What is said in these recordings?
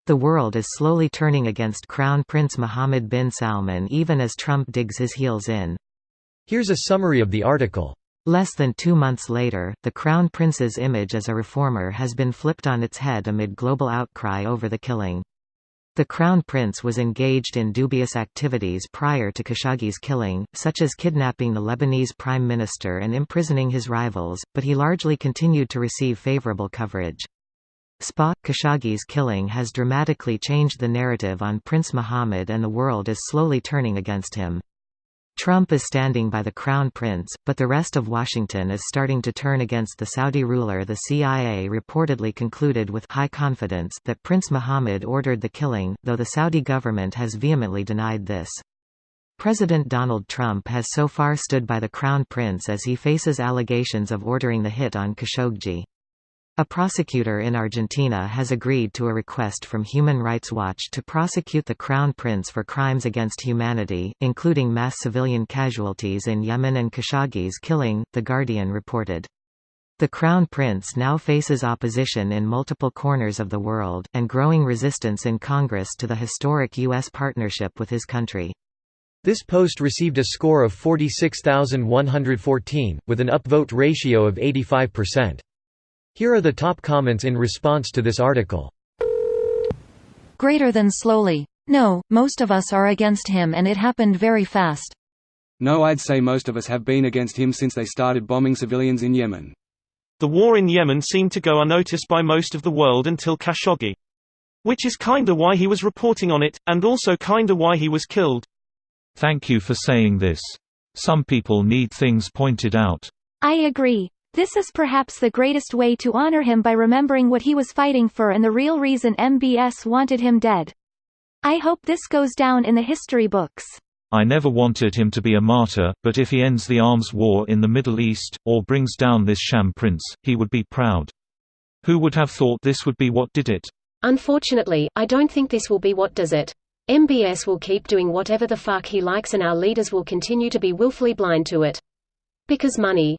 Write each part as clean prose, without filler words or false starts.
The world is slowly turning against Crown Prince Mohammed bin Salman even as Trump digs his heels in. Here's a summary of the article. Less than 2 months later, the Crown Prince's image as a reformer has been flipped on its head amid global outcry over the killing. The Crown Prince was engaged in dubious activities prior to Khashoggi's killing, such as kidnapping the Lebanese Prime Minister and imprisoning his rivals, but he largely continued to receive favorable coverage. Khashoggi's killing has dramatically changed the narrative on Prince Mohammed and the world is slowly turning against him. Trump is standing by the Crown Prince, but the rest of Washington is starting to turn against the Saudi ruler. The CIA reportedly concluded with high confidence that Prince Mohammed ordered the killing, though the Saudi government has vehemently denied this. President Donald Trump has so far stood by the Crown Prince as he faces allegations of ordering the hit on Khashoggi. A prosecutor in Argentina has agreed to a request from Human Rights Watch to prosecute the Crown Prince for crimes against humanity, including mass civilian casualties in Yemen and Khashoggi's killing, The Guardian reported. The Crown Prince now faces opposition in multiple corners of the world, and growing resistance in Congress to the historic U.S. partnership with his country. This post received a score of 46,114, with an upvote ratio of 85%. Here are the top comments in response to this article. Greater than slowly. No, most of us are against him and it happened very fast. No, I'd say most of us have been against him since they started bombing civilians in Yemen. The war in Yemen seemed to go unnoticed by most of the world until Khashoggi. Which is kinda why he was reporting on it, and also kinda why he was killed. Thank you for saying this. Some people need things pointed out. I agree. This is perhaps the greatest way to honor him by remembering what he was fighting for and the real reason MBS wanted him dead. I hope this goes down in the history books. I never wanted him to be a martyr, but if he ends the arms war in the Middle East, or brings down this sham prince, he would be proud. Who would have thought this would be what did it? Unfortunately, I don't think this will be what does it. MBS will keep doing whatever the fuck he likes and our leaders will continue to be willfully blind to it. Because money.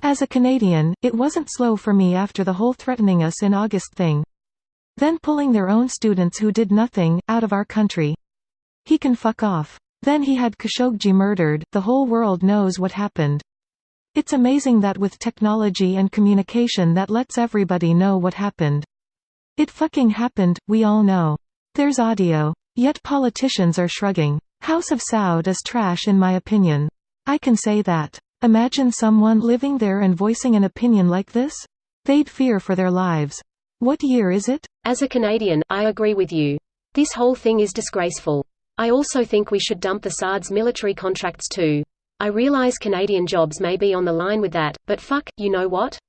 As a Canadian, it wasn't slow for me after the whole threatening us in August thing. Then pulling their own students who did nothing, out of our country. He can fuck off. Then he had Khashoggi murdered, the whole world knows what happened. It's amazing that with technology and communication that lets everybody know what happened. It fucking happened, we all know. There's audio. Yet politicians are shrugging. House of Saud is trash in my opinion. I can say that. Imagine someone living there and voicing an opinion like this? They'd fear for their lives. What year is it? As a Canadian, I agree with you. This whole thing is disgraceful. I also think we should dump the Saud's military contracts too. I realize Canadian jobs may be on the line with that, but fuck, you know what?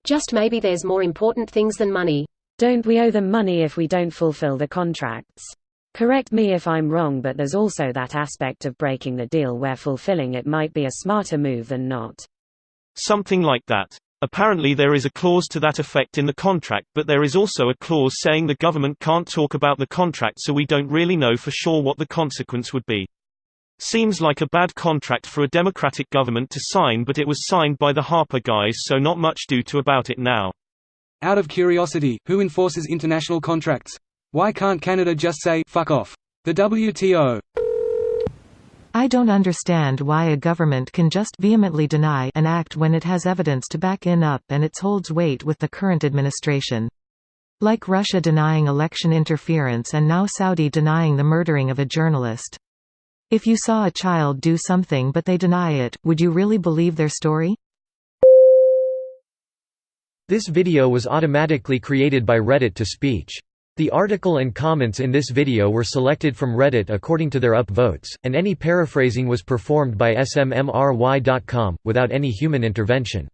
Just maybe there's more important things than money. Don't we owe them money if we don't fulfill the contracts? Correct me if I'm wrong, but there's also that aspect of breaking the deal where fulfilling it might be a smarter move than not. Something like that. Apparently there is a clause to that effect in the contract, but there is also a clause saying the government can't talk about the contract, so we don't really know for sure what the consequence would be. Seems like a bad contract for a democratic government to sign, but it was signed by the Harper guys, so not much to do about it now. Out of curiosity, who enforces international contracts? Why can't Canada just say, fuck off? The WTO. I don't understand why a government can just vehemently deny an act when it has evidence to back it up and it holds weight with the current administration. Like Russia denying election interference and now Saudi denying the murdering of a journalist. If you saw a child do something but they deny it, would you really believe their story? This video was automatically created by Reddit to speech. The article and comments in this video were selected from Reddit according to their upvotes, and any paraphrasing was performed by smmry.com, without any human intervention.